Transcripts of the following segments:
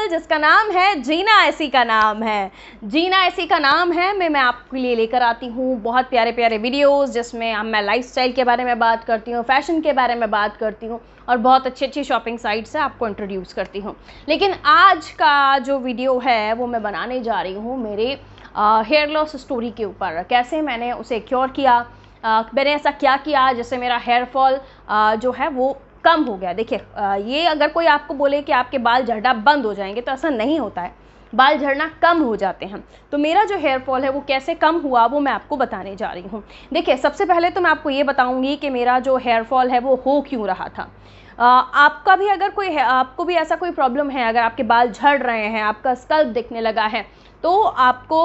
Channel जिसका नाम है जीना ऐसी का नाम है। जीना ऐसी का नाम है मैं आपके लिए लेकर आती हूँ बहुत प्यारे प्यारे वीडियोस जिसमें मैं लाइफस्टाइल के बारे में बात करती हूँ, फैशन के बारे में बात करती हूँ और बहुत अच्छी अच्छी शॉपिंग साइट से आपको इंट्रोड्यूस करती हूँ। लेकिन आज का जो वीडियो है वो मैं बनाने जा रही हूँ मेरे हेयर लॉस स्टोरी के ऊपर, कैसे मैंने उसे क्योर किया, मैंने ऐसा क्या किया जिससे मेरा हेयर फॉल जो है वो कम हो गया। देखिए ये अगर कोई आपको बोले कि आपके बाल झड़ना बंद हो जाएंगे तो ऐसा नहीं होता है, बाल झड़ना कम हो जाते हैं। तो मेरा जो हेयर फॉल है वो कैसे कम हुआ वो मैं आपको बताने जा रही हूँ। देखिए सबसे पहले तो मैं आपको ये बताऊँगी कि मेरा जो हेयर फॉल है वो हो क्यों रहा था। आपका भी अगर कोई है, आपको भी ऐसा कोई प्रॉब्लम है, अगर आपके बाल झड़ रहे हैं, आपका स्कल्प दिखने लगा है, तो आपको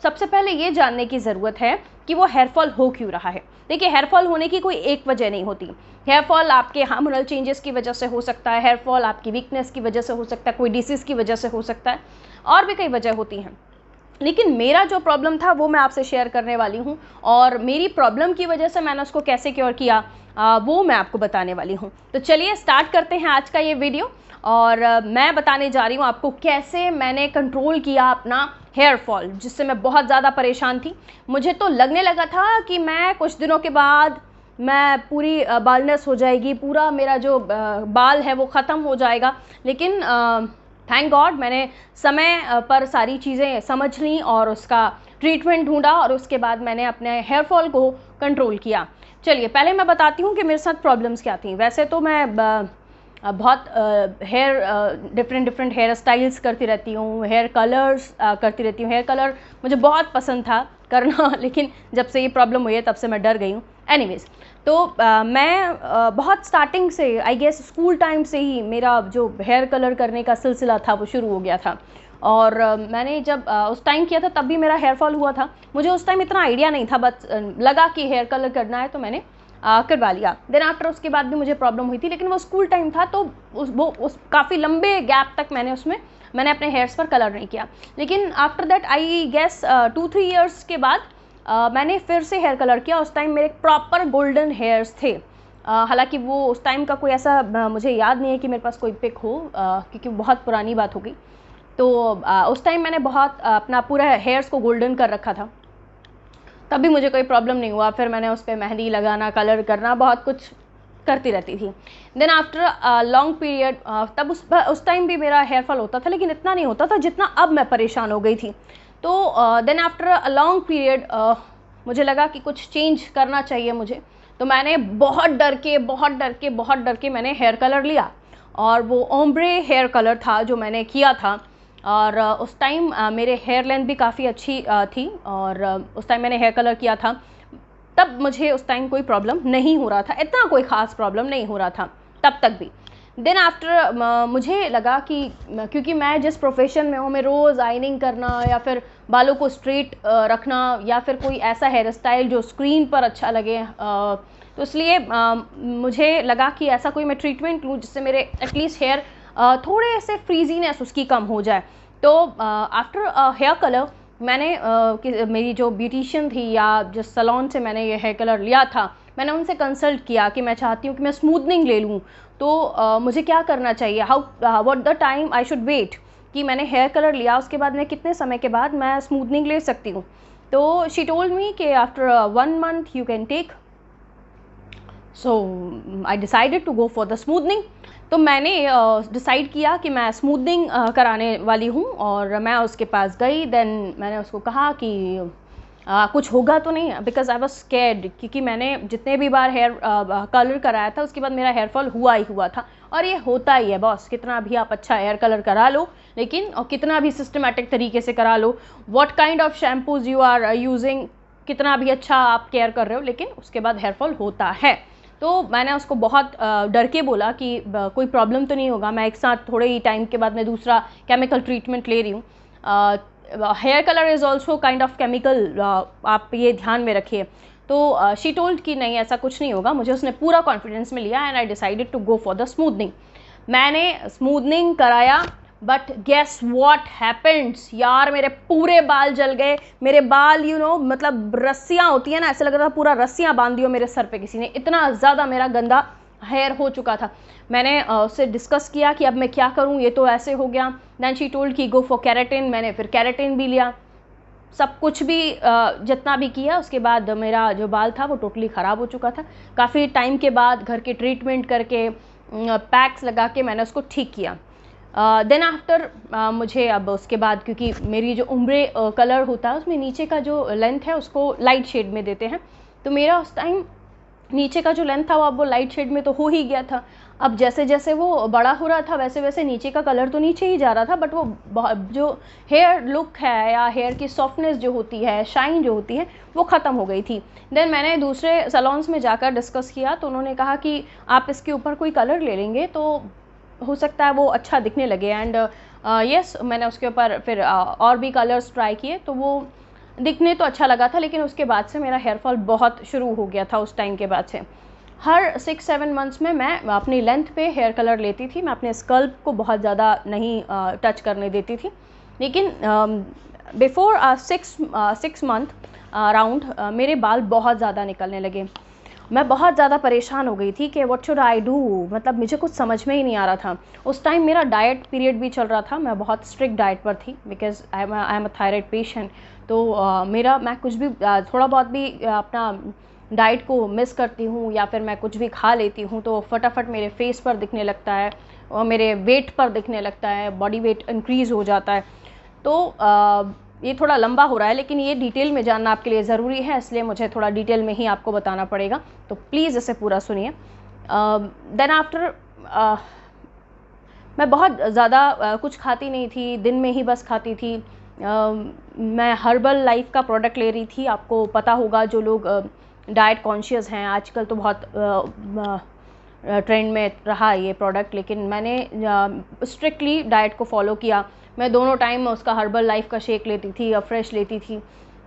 सबसे पहले ये जानने की ज़रूरत है कि वो हेयर फॉल हो क्यों रहा है। देखिए हेयर फॉल होने की कोई एक वजह नहीं होती। हेयर फॉल आपके हार्मोनल चेंजेस की वजह से हो सकता है, हेयर फॉल आपकी वीकनेस की वजह से हो सकता है, कोई डिसीज़ की वजह से हो सकता है, और भी कई वजह होती हैं। लेकिन मेरा जो प्रॉब्लम था वो मैं आपसे शेयर करने वाली हूँ और मेरी प्रॉब्लम की वजह से मैंने उसको कैसे क्योर किया वो मैं आपको बताने वाली हूँ। तो चलिए स्टार्ट करते हैं आज का ये वीडियो और मैं बताने जा रही हूँ आपको कैसे मैंने कंट्रोल किया अपना हेयर फॉल, जिससे मैं बहुत ज़्यादा परेशान थी। मुझे तो लगने लगा था कि मैं कुछ दिनों के बाद मैं पूरी बालनेस हो जाएगी, पूरा मेरा जो बाल है वो ख़त्म हो जाएगा। लेकिन थैंक गॉड मैंने समय पर सारी चीज़ें समझ ली और उसका ट्रीटमेंट ढूंढा और उसके बाद मैंने अपने हेयर फॉल को कंट्रोल किया। चलिए पहले मैं बताती हूँ कि मेरे साथ प्रॉब्लम्स क्या थी। वैसे तो मैं बहुत डिफरेंट हेयर स्टाइल्स करती रहती हूँ, हेयर कलर्स करती रहती हूँ। हेयर कलर मुझे बहुत पसंद था करना, लेकिन जब से ये प्रॉब्लम हुई है तब से मैं डर गई हूँ। एनीवेज तो मैं बहुत स्टार्टिंग से आई गेस स्कूल टाइम से ही मेरा जो हेयर कलर करने का सिलसिला था वो शुरू हो गया था। और मैंने जब उस टाइम किया था तब भी मेरा हेयर फॉल हुआ था। मुझे उस टाइम इतना आइडिया नहीं था, बस लगा कि हेयर कलर करना है तो मैंने करवा लिया। देन आफ्टर उसके बाद भी मुझे प्रॉब्लम हुई थी, लेकिन वो स्कूल टाइम था तो उस काफ़ी लंबे गैप तक मैंने अपने हेयर्स पर कलर नहीं किया। लेकिन after that I guess 2-3 years के बाद मैंने फिर से हेयर कलर किया। उस टाइम मेरे प्रॉपर गोल्डन हेयर्स थे। हालांकि वो उस टाइम का कोई ऐसा मुझे याद नहीं है कि मेरे पास कोई पिक हो, क्योंकि बहुत पुरानी बात हो गई। तो उस टाइम मैंने बहुत अपना पूरा हेयर्स को गोल्डन कर रखा था, तब भी मुझे कोई प्रॉब्लम नहीं हुआ। फिर मैंने उस पर मेहंदी लगाना, कलर करना, बहुत कुछ करती रहती थी। देन आफ्टर लॉन्ग पीरियड तब उस टाइम भी मेरा हेयर फॉल होता था, लेकिन इतना नहीं होता था जितना अब मैं परेशान हो गई थी। तो then after a long period मुझे लगा कि कुछ चेंज करना चाहिए मुझे। तो मैंने बहुत डर के मैंने हेयर कलर लिया और वो ओम्ब्रे हेयर कलर था जो मैंने किया था। और उस टाइम मेरे हेयर लेंथ भी काफ़ी अच्छी थी और उस टाइम मैंने हेयर कलर किया था। तब मुझे उस टाइम कोई प्रॉब्लम नहीं हो रहा था, इतना कोई ख़ास प्रॉब्लम नहीं हो रहा था तब तक भी। देन आफ्टर मुझे लगा कि क्योंकि मैं जिस प्रोफेशन में हूँ, मैं रोज़ आइनिंग करना या फिर बालों को स्ट्रेट रखना या फिर कोई ऐसा हेयर स्टाइल जो स्क्रीन पर अच्छा लगे, तो इसलिए मुझे लगा कि ऐसा कोई मैं ट्रीटमेंट लूँ जिससे मेरे एटलीस्ट हेयर थोड़े से फ्रीजीनेस उसकी कम हो जाए। तो आफ्टर हेयर कलर मैंने मेरी जो ब्यूटिशियन थी या जिस सैलून से मैंने ये हेयर कलर लिया था, मैंने उनसे कंसल्ट किया कि मैं चाहती हूँ कि मैं स्मूथनिंग ले लूँ, तो मुझे क्या करना चाहिए, what the time I should wait, कि मैंने हेयर कलर लिया उसके बाद मैं कितने समय के बाद मैं स्मूथनिंग ले सकती हूँ। तो शी टोल्ड मी कि after 1 month you can take. So I decided to go for the smoothening. तो मैंने डिसाइड किया कि मैं स्मूथनिंग कराने वाली हूँ और मैं उसके पास गई। देन मैंने उसको कहा कि कुछ होगा तो नहीं, बिकॉज आई वॉज स्कैर्ड, क्योंकि मैंने जितने भी बार हेयर कलर कराया था उसके बाद मेरा हेयर फॉल हुआ ही हुआ था। और ये होता ही है बॉस, कितना भी आप अच्छा हेयर कलर करा लो, लेकिन और कितना भी सिस्टमेटिक तरीके से करा लो, what kind of shampoos you are using, कितना भी अच्छा आप केयर कर रहे हो, लेकिन उसके बाद हेयर फॉल होता है। तो मैंने उसको बहुत डर के बोला कि कोई प्रॉब्लम तो नहीं होगा, मैं एक साथ थोड़े ही टाइम के बाद मैं दूसरा केमिकल ट्रीटमेंट ले रही हूँ। Hair colour is also kind of chemical, आप ये ध्यान में रखिए। तो शी टोल्ड कि नहीं ऐसा कुछ नहीं होगा। मुझे उसने पूरा कॉन्फिडेंस में लिया and I decided to go for the smoothening. मैंने स्मूथनिंग कराया, बट गेस व्हाट हैपेंड्स यार, मेरे पूरे बाल जल गए। मेरे बाल मतलब रस्सियाँ होती हैं ना, ऐसे लग रहा था पूरा रस्सियाँ बांध दी हो मेरे सर पे किसी ने, इतना ज़्यादा मेरा गंदा हेयर हो चुका था। मैंने उससे डिस्कस किया कि अब मैं क्या करूं, ये तो ऐसे हो गया। दैन शी टोल्ड कि गो फॉर केराटिन। मैंने फिर केराटिन भी लिया, सब कुछ भी जितना भी किया। उसके बाद मेरा जो बाल था वो टोटली ख़राब हो चुका था। काफ़ी टाइम के बाद घर के ट्रीटमेंट करके पैक्स लगा के मैंने उसको ठीक किया। देन आफ्टर मुझे अब उसके बाद, क्योंकि मेरी जो उम्रे कलर होता है उसमें नीचे का जो लेंथ है उसको लाइट शेड में देते हैं, तो मेरा उस टाइम नीचे का जो लेंथ था वो अब वो लाइट शेड में तो हो ही गया था। अब जैसे जैसे वो बड़ा हो रहा था वैसे वैसे नीचे का कलर तो नीचे ही जा रहा था, बट वो जो हेयर लुक है या हेयर की सॉफ्टनेस जो होती है, शाइन जो होती है, वो ख़त्म हो गई थी। देन मैंने दूसरे सैलून्स में जाकर डिस्कस किया, तो उन्होंने कहा कि आप इसके ऊपर कोई कलर ले लेंगे तो हो सकता है वो अच्छा दिखने लगे। एंड यस, मैंने उसके ऊपर फिर और भी कलर्स ट्राई किए, तो वो दिखने तो अच्छा लगा था, लेकिन उसके बाद से मेरा हेयर फॉल बहुत शुरू हो गया था। उस टाइम के बाद से हर 6-7 मंथ्स में मैं अपनी लेंथ पे हेयर कलर लेती थी। मैं अपने स्कल्प को बहुत ज़्यादा नहीं टच करने देती थी, लेकिन बिफोर 6 मंथ अराउंड मेरे बाल बहुत ज़्यादा निकलने लगे। मैं बहुत ज़्यादा परेशान हो गई थी कि व्हाट शुड आई डू, मतलब मुझे कुछ समझ में ही नहीं आ रहा था। उस टाइम मेरा डाइट पीरियड भी चल रहा था, मैं बहुत स्ट्रिक्ट डाइट पर थी because I am a thyroid patient. तो मैं कुछ भी थोड़ा बहुत भी अपना डाइट को मिस करती हूँ या फिर मैं कुछ भी खा लेती हूँ तो फटाफट मेरे फेस पर दिखने लगता है और मेरे वेट पर दिखने लगता है, बॉडी वेट इंक्रीज़ हो जाता है। तो ये थोड़ा लंबा हो रहा है, लेकिन ये डिटेल में जानना आपके लिए ज़रूरी है, इसलिए मुझे थोड़ा डिटेल में ही आपको बताना पड़ेगा, तो प्लीज़ इसे पूरा सुनिए। देन आफ्टर मैं बहुत ज़्यादा कुछ खाती नहीं थी, दिन में ही बस खाती थी। मैं हर्बल लाइफ का प्रोडक्ट ले रही थी। आपको पता होगा जो लोग डाइट कॉन्शियस हैं, आजकल तो बहुत ट्रेंड में रहा ये प्रोडक्ट, लेकिन मैंने स्ट्रिक्टली डाइट को फॉलो किया। मैं दोनों टाइम उसका हर्बल लाइफ का शेक लेती थी या फ्रेश लेती थी,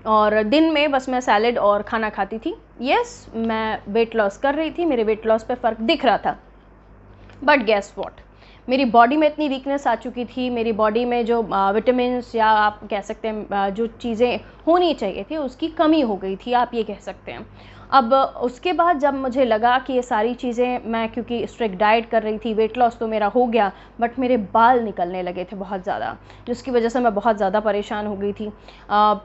और दिन में बस मैं सैलेड और खाना खाती थी। यस, मैं वेट लॉस कर रही थी, मेरे वेट लॉस पे फ़र्क दिख रहा था, बट गेस व्हाट, मेरी बॉडी में इतनी वीकनेस आ चुकी थी, मेरी बॉडी में जो विटामिन्स या आप कह सकते हैं जो चीज़ें होनी चाहिए थी उसकी कमी हो गई थी, आप ये कह सकते हैं। अब उसके बाद जब मुझे लगा कि ये सारी चीज़ें, मैं क्योंकि स्ट्रिक्ट डाइट कर रही थी, वेट लॉस तो मेरा हो गया, बट मेरे बाल निकलने लगे थे बहुत ज़्यादा, जिसकी वजह से मैं बहुत ज़्यादा परेशान हो गई थी।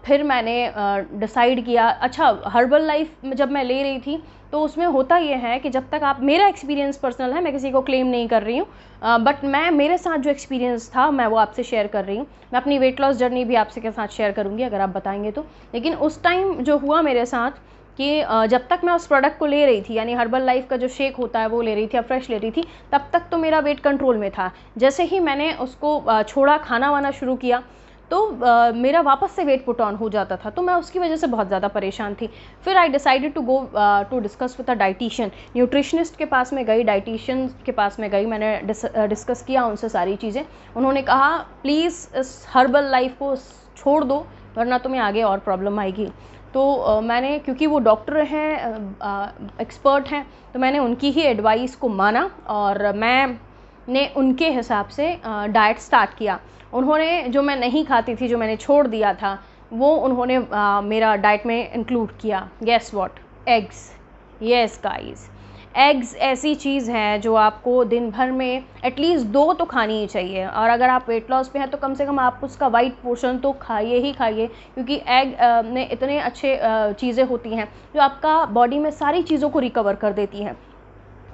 फिर मैंने डिसाइड किया, अच्छा हर्बल लाइफ जब मैं ले रही थी तो उसमें होता ये है कि जब तक आप, मेरा एक्सपीरियंस पर्सनल है, मैं किसी को क्लेम नहीं कर रही हूँ, बट मैं मेरे साथ जो एक्सपीरियंस था मैं वो आपसे शेयर कर रही हूँ। मैं अपनी वेट लॉस जर्नी भी आपसे के साथ शेयर करूँगी अगर आप बताएंगे तो। लेकिन उस टाइम जो हुआ मेरे साथ कि जब तक मैं उस प्रोडक्ट को ले रही थी, यानी हर्बल लाइफ का जो शेक होता है वो ले रही थी या फ्रेश ले रही थी, तब तक तो मेरा वेट कंट्रोल में था। जैसे ही मैंने उसको छोड़ा, खाना वाना शुरू किया, तो मेरा वापस से वेट पुट ऑन हो जाता था, तो मैं उसकी वजह से बहुत ज़्यादा परेशान थी। फिर I decided to go to discuss with a dietitian. Nutritionist के पास में गई, डाइटिशियन के पास में गई, मैंने डिस्कस किया उनसे सारी चीज़ें। उन्होंने कहा प्लीज़ इस हर्बल लाइफ को छोड़ दो, वरना तुम्हें आगे और प्रॉब्लम आएगी। तो मैंने, क्योंकि वो डॉक्टर हैं, एक्सपर्ट हैं, तो मैंने उनकी ही एडवाइस को माना और मैंने उनके हिसाब से डाइट स्टार्ट किया। उन्होंने जो मैं नहीं खाती थी, जो मैंने छोड़ दिया था, वो उन्होंने मेरा डाइट में इंक्लूड किया। Guess what, eggs. Yes guys, eggs ऐसी चीज़ है जो आपको दिन भर में एटलीस्ट 2 तो खानी ही चाहिए, और अगर आप वेट लॉस पे हैं तो कम से कम आप उसका वाइट पोर्शन तो खाइए ही खाइए, क्योंकि एग में इतने अच्छे चीज़ें होती हैं जो आपका बॉडी में सारी चीज़ों को रिकवर कर देती हैं।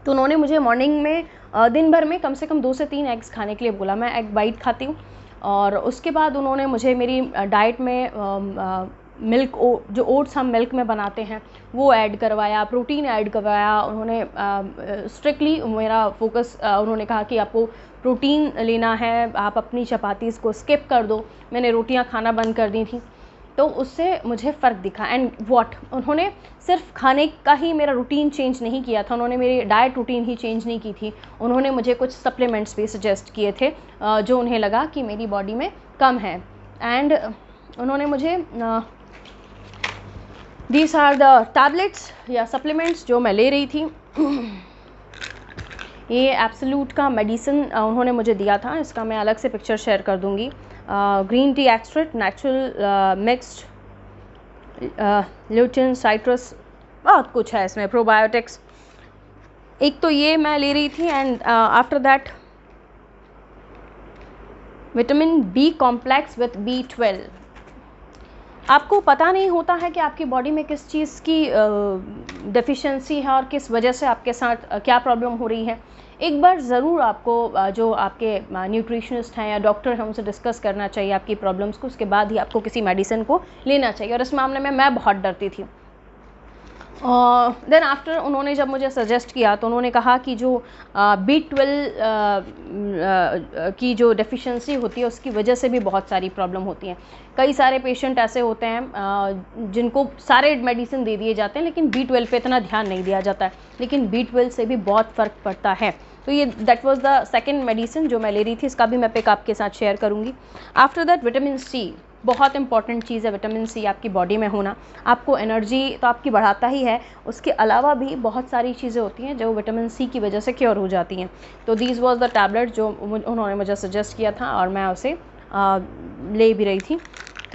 तो उन्होंने मुझे मॉर्निंग में दिन भर में कम से कम 2 से 3 एग्स खाने के लिए बोला। मैं एग वाइट खाती हूँ, और उसके बाद उन्होंने मुझे मेरी डाइट में मिल्क, जो ओट्स हम मिल्क में बनाते हैं वो ऐड करवाया, प्रोटीन ऐड करवाया। उन्होंने स्ट्रिक्टली मेरा फोकस, उन्होंने कहा कि आपको प्रोटीन लेना है, आप अपनी चपातीज़ को स्किप कर दो। मैंने रोटियां खाना बंद कर दी थी, तो उससे मुझे फ़र्क दिखा। एंड व्हाट, उन्होंने सिर्फ खाने का ही मेरा रूटीन चेंज नहीं किया था, उन्होंने मेरी डाइट रूटीन ही चेंज नहीं की थी, उन्होंने मुझे कुछ सप्लीमेंट्स भी सजेस्ट किए थे जो उन्हें लगा कि मेरी बॉडी में कम है। एंड उन्होंने मुझे दीज आर द टैबलेट्स या सप्लीमेंट्स जो मैं ले रही थी। ये एब्सोल्यूट का मेडिसिन उन्होंने मुझे दिया था, इसका मैं अलग से पिक्चर शेयर कर दूँगी। Green tea extract, natural mixed, lutein, citrus, बहुत कुछ है इसमें, प्रोबायोटिक्स। एक तो ये मैं ले रही थी, and after that vitamin B complex with B12। आपको पता नहीं होता है कि आपकी बॉडी में किस चीज़ की डेफिशिएंसी है और किस वजह से आपके साथ क्या प्रॉब्लम हो रही है। एक बार ज़रूर आपको जो आपके न्यूट्रिशनिस्ट हैं या डॉक्टर हैं उनसे डिस्कस करना चाहिए आपकी प्रॉब्लम्स को, उसके बाद ही आपको किसी मेडिसिन को लेना चाहिए। और इस मामले में मैं बहुत डरती थी। देन आफ्टर उन्होंने जब मुझे सजेस्ट किया तो उन्होंने कहा कि जो B12 की जो डेफिशिएंसी होती है उसकी वजह से भी बहुत सारी प्रॉब्लम होती हैं। कई सारे पेशेंट ऐसे होते हैं जिनको सारे मेडिसिन दे दिए जाते हैं लेकिन B12 पे इतना ध्यान नहीं दिया जाता है, लेकिन B12 से भी बहुत फ़र्क पड़ता है। तो ये that was the second medicine जो मैं ले रही थी, इसका भी मैं पिक आपके साथ शेयर करूँगी। आफ्टर दैट विटामिन सी, बहुत इंपॉर्टेंट चीज़ है विटामिन सी आपकी बॉडी में होना। आपको एनर्जी तो आपकी बढ़ाता ही है, उसके अलावा भी बहुत सारी चीज़ें होती हैं जो विटामिन सी की वजह से क्योर हो जाती हैं। तो दिस वाज द टैबलेट जो उन्होंने मुझे सजेस्ट किया था और मैं उसे ले भी रही थी।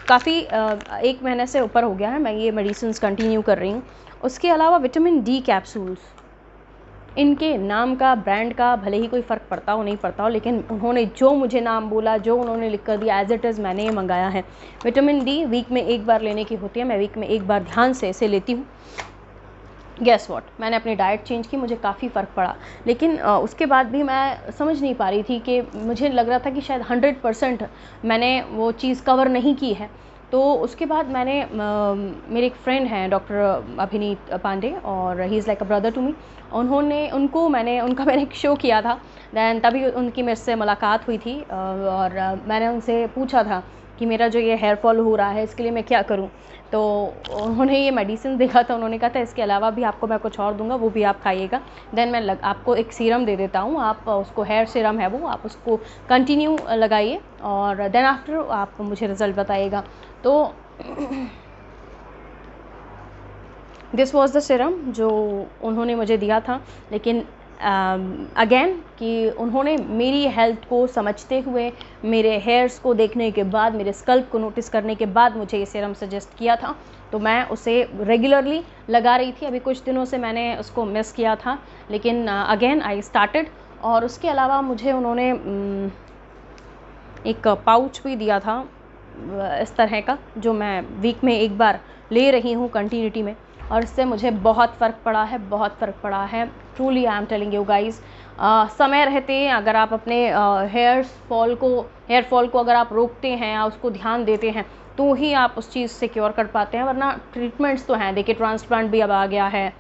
काफ़ी 1 महीने से ऊपर हो गया है मैं ये मेडिसिन कंटिन्यू कर रही हूँ। उसके अलावा विटामिन डी कैप्सूल्स, इनके नाम का, ब्रांड का भले ही कोई फ़र्क पड़ता हो नहीं पड़ता हो, लेकिन उन्होंने जो मुझे नाम बोला, जो उन्होंने लिख कर दिया, एज इट इज़ मैंने ये मंगाया है। विटामिन डी वीक में 1 बार लेने की होती है, मैं वीक में 1 बार ध्यान से इसे लेती हूँ। गेस व्हाट, मैंने अपनी डाइट चेंज की, मुझे काफ़ी फ़र्क पड़ा, लेकिन उसके बाद भी मैं समझ नहीं पा रही थी कि मुझे लग रहा था कि शायद 100% मैंने वो चीज़ कवर नहीं की है। तो उसके बाद मैंने मेरे एक फ्रेंड हैं डॉक्टर अभिनीत पांडे और he is like a brother to me, उनका मैंने एक शो किया था। दैन तभी उनकी मेरे से मुलाकात हुई थी और मैंने उनसे पूछा था कि मेरा जो ये हेयर फॉल हो रहा है इसके लिए मैं क्या करूं। तो उन्होंने ये मेडिसिन देखा था, उन्होंने कहा था इसके अलावा भी आपको मैं कुछ और दूंगा, वो भी आप खाइएगा। देन मैं आपको एक सीरम दे देता हूँ, आप उसको, हेयर सीरम है वो, आप उसको कंटिन्यू लगाइए और देन आफ्टर आप मुझे रिज़ल्ट बताइएगा। तो दिस वॉज द सीरम जो उन्होंने मुझे दिया था। लेकिन अगेन कि उन्होंने मेरी हेल्थ को समझते हुए, मेरे हेयर्स को देखने के बाद, मेरे स्कल्प को नोटिस करने के बाद मुझे ये सीरम सजेस्ट किया था, तो मैं उसे रेगुलरली लगा रही थी। अभी कुछ दिनों से मैंने उसको मिस किया था, लेकिन अगेन आई स्टार्टेड। और उसके अलावा मुझे उन्होंने एक पाउच भी दिया था इस तरह का, जो मैं वीक में 1 बार ले रही हूँ कंटिन्यूटी में, और इससे मुझे बहुत फ़र्क पड़ा है, बहुत फ़र्क पड़ा है। Truly I am telling you guys, समय रहते अगर आप अपने हेयर फॉल को अगर आप रोकते हैं या उसको ध्यान देते हैं तो ही आप उस चीज़ से क्योर कर पाते हैं। वरना ट्रीटमेंट्स तो हैं, देखिए ट्रांसप्लांट भी अब आ गया है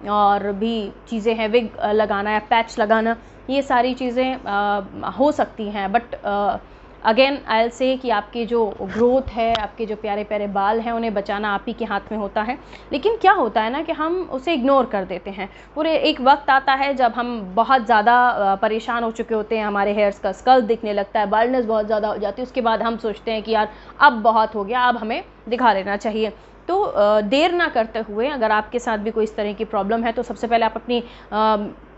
और भी चीज़ें हैं, विग लगाना या पैच लगाना, ये सारी चीज़ें हो सकती हैं। But again I will say कि आपकी जो ग्रोथ है, आपके जो प्यारे प्यारे बाल हैं, उन्हें बचाना आप ही के हाथ में होता है। लेकिन क्या होता है ना कि हम उसे इग्नोर कर देते हैं। पूरे एक वक्त आता है जब हम बहुत ज़्यादा परेशान हो चुके होते हैं, हमारे हेयर्स का स्कल्प दिखने लगता है, बाल्डनेस बहुत ज़्यादा हो जाती है, उसके बाद हम सोचते हैं कि यार अब बहुत हो गया, अब हमें दिखा लेना चाहिए। तो देर ना करते हुए, अगर आपके साथ भी कोई इस तरह की प्रॉब्लम है तो सबसे पहले आप अपनी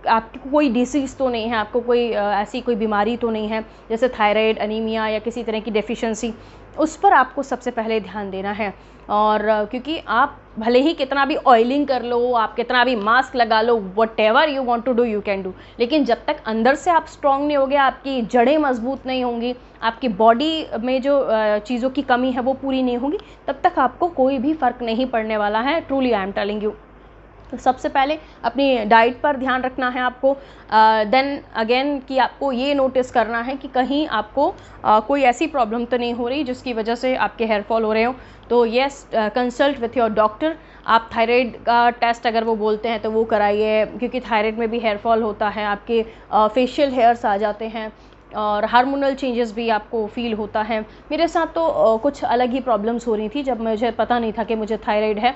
आपको कोई डिसीज़ तो नहीं है, आपको कोई ऐसी कोई बीमारी तो नहीं है जैसे थायराइड, अनीमिया या किसी तरह की डेफिशिएंसी, उस पर आपको सबसे पहले ध्यान देना है। और क्योंकि आप भले ही कितना भी ऑयलिंग कर लो, आप कितना भी मास्क लगा लो, whatever you want to do you can do, लेकिन जब तक अंदर से आप स्ट्रॉन्ग नहीं होगे, आपकी जड़ें मजबूत नहीं होंगी, आपकी बॉडी में जो चीज़ों की कमी है वो पूरी नहीं होगी, तब तक आपको कोई भी फ़र्क नहीं पड़ने वाला है। Truly I am telling you. तो सबसे पहले अपनी डाइट पर ध्यान रखना है आपको। देन अगेन कि आपको ये नोटिस करना है कि कहीं आपको कोई ऐसी प्रॉब्लम तो नहीं हो रही जिसकी वजह से आपके हेयर फॉल हो रहे हो। तो yes, consult with your doctor. आप थायराइड का टेस्ट अगर वो बोलते हैं तो वो कराइए, क्योंकि थायराइड में भी हेयर फॉल होता है, आपके फेशियल हेयर्स आ जाते हैं और हार्मोनल चेंजेस भी आपको फील होता है। मेरे साथ तो कुछ अलग ही प्रॉब्लम्स हो रही थी जब मुझे पता नहीं था कि मुझे थायराइड है।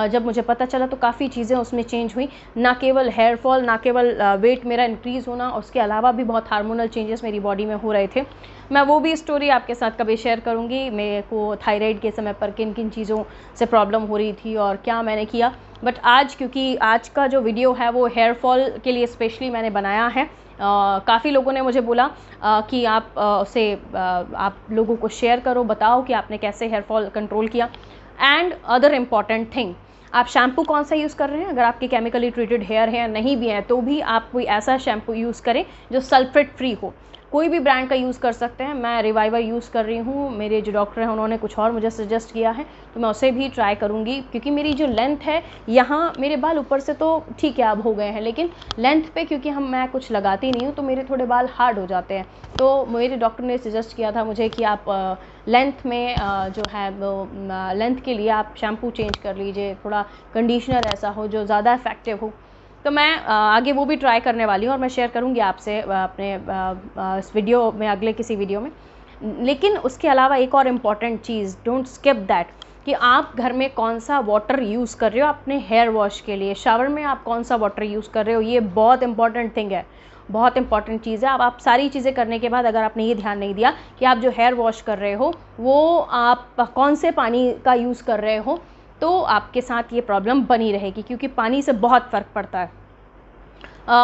जब मुझे पता चला तो काफ़ी चीज़ें उसमें चेंज हुई, ना केवल हेयर फॉल, ना केवल वेट मेरा इंक्रीज़ होना, उसके अलावा भी बहुत हार्मोनल चेंजेस मेरी बॉडी में हो रहे थे। मैं वो भी स्टोरी आपके साथ कभी शेयर करूँगी, मेरे को थायराइड के समय पर किन किन चीज़ों से प्रॉब्लम हो रही थी और क्या मैंने किया। बट आज, क्योंकि आज का जो वीडियो है वो हेयर फॉल के लिए स्पेशली मैंने बनाया है, काफ़ी लोगों ने मुझे बोला कि आप उसे आप लोगों को शेयर करो, बताओ कि आपने कैसे हेयर फॉल कंट्रोल किया। एंड अदर इम्पॉर्टेंट थिंग, आप शैम्पू कौन सा यूज़ कर रहे हैं, अगर आपके केमिकली ट्रीटेड हेयर है या नहीं भी है तो भी आप कोई ऐसा शैम्पू यूज़ करें जो सल्फेट फ्री हो। कोई भी ब्रांड का यूज़ कर सकते हैं। मैं रिवाइवर यूज़ कर रही हूँ, मेरे जो डॉक्टर हैं उन्होंने कुछ और मुझे सजेस्ट किया है तो मैं उसे भी ट्राई करूँगी, क्योंकि मेरी जो लेंथ है यहाँ, मेरे बाल ऊपर से तो ठीक है अब हो गए हैं, लेकिन लेंथ पे क्योंकि मैं कुछ लगाती नहीं हूँ तो मेरे थोड़े बाल हार्ड हो जाते हैं। तो मेरे डॉक्टर ने सजेस्ट किया था मुझे कि आप लेंथ में जो है वो लेंथ के लिए आप शैम्पू चेंज कर लीजिए, थोड़ा कंडीशनर ऐसा हो जो ज़्यादा इफ़ेक्टिव हो। तो मैं आगे वो भी ट्राई करने वाली हूँ और मैं शेयर करूँगी आपसे अपने इस वीडियो में, अगले किसी वीडियो में। लेकिन उसके अलावा एक और important cheese, don't skip that, कि आप घर में कौन सा वाटर यूज़ कर रहे हो अपने हेयर वॉश के लिए, शावर में आप कौन सा वाटर यूज़ कर रहे हो, ये बहुत इंपॉर्टेंट थिंग है, बहुत इंपॉर्टेंट चीज़ है। अब आप सारी चीज़ें करने के बाद अगर आपने ये ध्यान नहीं दिया कि आप जो हेयर वॉश कर रहे हो वो आप कौन से पानी का यूज़ कर रहे हो, तो आपके साथ ये प्रॉब्लम बनी रहेगी, क्योंकि पानी से बहुत फ़र्क पड़ता है।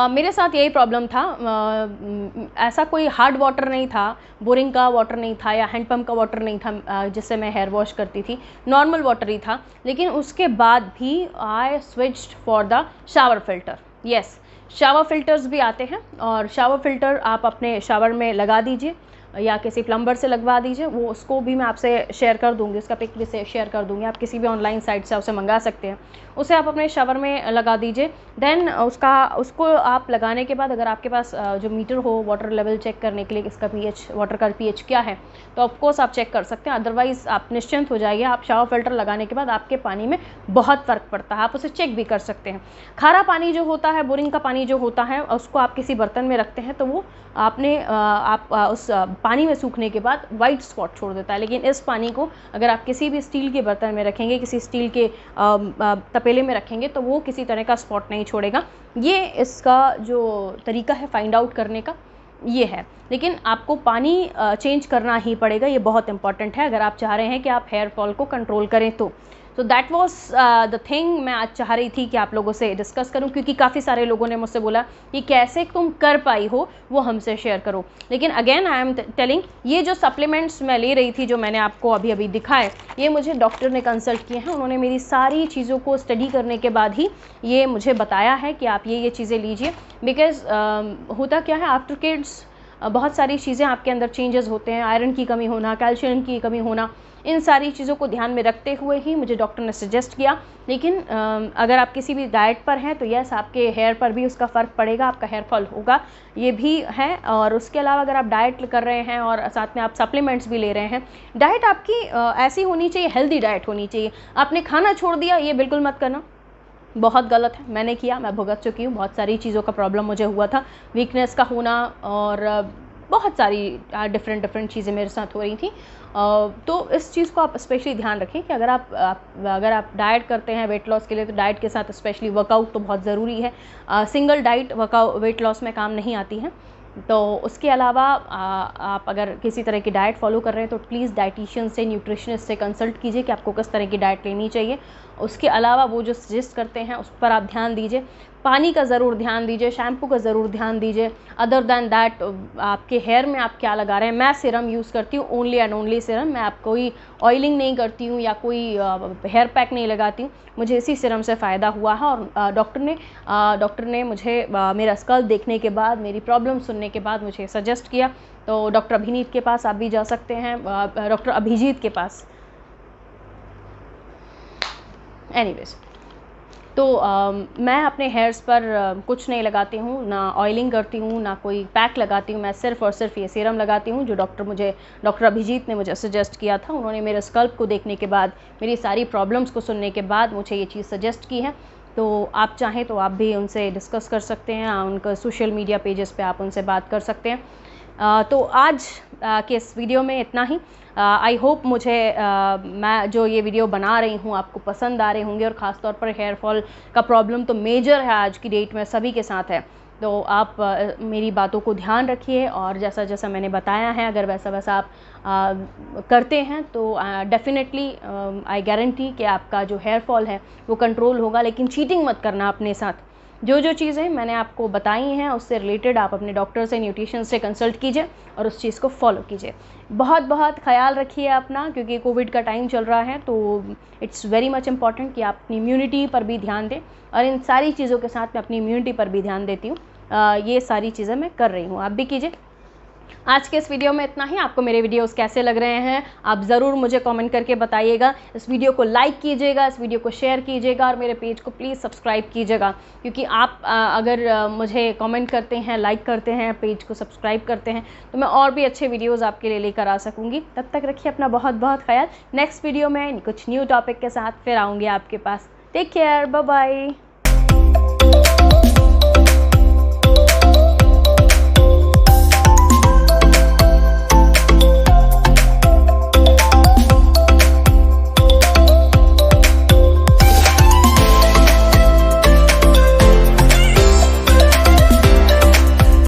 मेरे साथ यही प्रॉब्लम था। ऐसा कोई हार्ड वाटर नहीं था, बोरिंग का वाटर नहीं था या हैंडपम्प का वाटर नहीं था जिससे मैं हेयर वॉश करती थी, नॉर्मल वाटर ही था। लेकिन उसके बाद भी I switched for the shower filter. Yes, shower filters भी आते हैं और शावर फ़िल्टर आप अपने शावर में लगा दीजिए या किसी प्लम्बर से लगवा दीजिए। वो उसको भी मैं आपसे शेयर कर दूँगी, उसका पिक भी से शेयर कर दूँगी। आप किसी भी ऑनलाइन साइट से उसे मंगा सकते हैं, उसे आप अपने शावर में लगा दीजिए। देन उसको आप लगाने के बाद अगर आपके पास जो मीटर हो वाटर लेवल चेक करने के लिए, इसका पीएच, वाटर का पीएच क्या है, तो ऑफकोर्स आप चेक कर सकते हैं। अदरवाइज़ आप निश्चिंत हो जाइए, आप शावर फ़िल्टर लगाने के बाद आपके पानी में बहुत फ़र्क पड़ता है, आप उसे चेक भी कर सकते हैं। खारा पानी जो होता है, बोरिंग का पानी जो होता है, उसको आप किसी बर्तन में रखते हैं तो वो उस पानी में सूखने के बाद वाइट स्पॉट छोड़ देता है। लेकिन इस पानी को अगर आप किसी भी स्टील के बर्तन में रखेंगे, किसी स्टील के तपेले में रखेंगे, तो वो किसी तरह का स्पॉट नहीं छोड़ेगा। ये इसका जो तरीका है फाइंड आउट करने का, ये है। लेकिन आपको पानी चेंज करना ही पड़ेगा, ये बहुत इंपॉर्टेंट है अगर आप चाह रहे हैं कि आप हेयर फॉल को कंट्रोल करें तो। So that was the thing मैं आज चाह रही थी कि आप लोगों से डिस्कस करूं, क्योंकि काफ़ी सारे लोगों ने मुझसे बोला कि कैसे तुम कर पाई हो, वो हमसे शेयर करो। लेकिन अगेन आई एम टेलिंग, ये जो सप्लीमेंट्स मैं ले रही थी, जो मैंने आपको अभी अभी दिखाए, ये मुझे डॉक्टर ने कंसल्ट किए हैं। उन्होंने मेरी सारी चीज़ों को स्टडी करने के बाद ही ये मुझे बताया है कि आप ये चीज़ें लीजिए। बिकॉज़ होता क्या है, आफ्टर किड्स बहुत सारी चीज़ें आपके अंदर चेंजेस होते हैं, आयरन की कमी होना, कैल्शियम की कमी होना, इन सारी चीज़ों को ध्यान में रखते हुए ही मुझे डॉक्टर ने सजेस्ट किया। लेकिन अगर आप किसी भी डाइट पर हैं तो यस, आपके हेयर पर भी उसका फ़र्क पड़ेगा, आपका हेयर फॉल होगा, ये भी है। और उसके अलावा अगर आप डाइट कर रहे हैं और साथ में आप सप्लीमेंट्स भी ले रहे हैं, डाइट आपकी ऐसी होनी चाहिए, हेल्दी डाइट होनी चाहिए। आपने खाना छोड़ दिया, ये बिल्कुल मत करना, बहुत गलत है। मैंने किया, मैं भुगत चुकी हूँ, बहुत सारी चीज़ों का प्रॉब्लम मुझे हुआ था, वीकनेस का होना और बहुत सारी डिफरेंट चीज़ें मेरे साथ हो रही थी। तो इस चीज़ को आप स्पेशली ध्यान रखें कि अगर आप डाइट करते हैं वेट लॉस के लिए, तो डाइट के साथ स्पेशली वर्कआउट तो बहुत ज़रूरी है। Single diet workout weight loss में काम नहीं आती है। तो उसके अलावा आप अगर किसी तरह की डाइट फॉलो कर रहे हैं तो प्लीज़ डाइटिशियन से, न्यूट्रिशनिस्ट से कंसल्ट कीजिए कि आपको किस तरह की डाइट लेनी चाहिए। उसके अलावा वो जो सजेस्ट करते हैं उस पर आप ध्यान दीजिए। पानी का ज़रूर ध्यान दीजिए, शैम्पू का ज़रूर ध्यान दीजिए। अदर दैन दैट आपके हेयर में आप क्या लगा रहे हैं। मैं सीरम यूज़ करती हूँ, ओनली एंड ओनली सीरम। मैं आप कोई ऑयलिंग नहीं करती हूँ या कोई हेयर पैक नहीं लगाती हूँ। मुझे इसी सीरम से फ़ायदा हुआ है और डॉक्टर ने मुझे मेरा स्कल्प देखने के बाद, मेरी प्रॉब्लम सुनने के बाद मुझे सजेस्ट किया। तो डॉक्टर अभिनीत के पास आप भी जा सकते हैं, डॉक्टर अभिजीत के पास। एनीवेज, तो मैं अपने हेयर्स पर कुछ नहीं लगाती हूँ, ना ऑयलिंग करती हूँ, ना कोई पैक लगाती हूँ। मैं सिर्फ़ और सिर्फ ये सीरम लगाती हूँ जो डॉक्टर अभिजीत ने मुझे सजेस्ट किया था। उन्होंने मेरे स्कल्प को देखने के बाद, मेरी सारी प्रॉब्लम्स को सुनने के बाद मुझे ये चीज़ सजेस्ट की है। तो आप चाहें तो आप भी उनसे डिस्कस कर सकते हैं, उनका सोशल मीडिया पेजेस पे आप उनसे बात कर सकते हैं। तो आज के इस वीडियो में इतना ही। आई होप मैं जो ये वीडियो बना रही हूँ आपको पसंद आ रहे होंगे, और ख़ास तौर पर हेयर फॉल का प्रॉब्लम तो मेजर है आज की डेट में, सभी के साथ है। तो आप मेरी बातों को ध्यान रखिए और जैसा जैसा मैंने बताया है, अगर वैसा वैसा आप करते हैं तो डेफिनेटली आई गारंटी कि आपका जो हेयर फॉल है वो कंट्रोल होगा। लेकिन चीटिंग मत करना अपने साथ, जो जो चीज़ें मैंने आपको बताई हैं उससे रिलेटेड आप अपने डॉक्टर से, न्यूट्रिशन से कंसल्ट कीजिए और उस चीज़ को फॉलो कीजिए। बहुत बहुत ख्याल रखिए अपना, क्योंकि कोविड का टाइम चल रहा है, तो इट्स वेरी मच इम्पॉर्टेंट कि आप अपनी इम्यूनिटी पर भी ध्यान दें, और इन सारी चीज़ों के साथ मैं अपनी इम्यूनिटी पर भी ध्यान देती हूँ। ये सारी चीज़ें मैं कर रही हूँ, आप भी कीजिए। आज के इस वीडियो में इतना ही। आपको मेरे वीडियोस कैसे लग रहे हैं आप ज़रूर मुझे कमेंट करके बताइएगा। इस वीडियो को लाइक कीजिएगा, इस वीडियो को शेयर कीजिएगा, और मेरे पेज को प्लीज़ सब्सक्राइब कीजिएगा, क्योंकि आप अगर मुझे कमेंट करते हैं, लाइक करते हैं, पेज को सब्सक्राइब करते हैं, तो मैं और भी अच्छे वीडियोज़ आपके लिए लेकर आ सकूँगी। तब तक रखिए अपना बहुत बहुत ख्याल। नेक्स्ट वीडियो में कुछ न्यू टॉपिक के साथ फिर आऊँगी आपके पास। Take care, bye bye.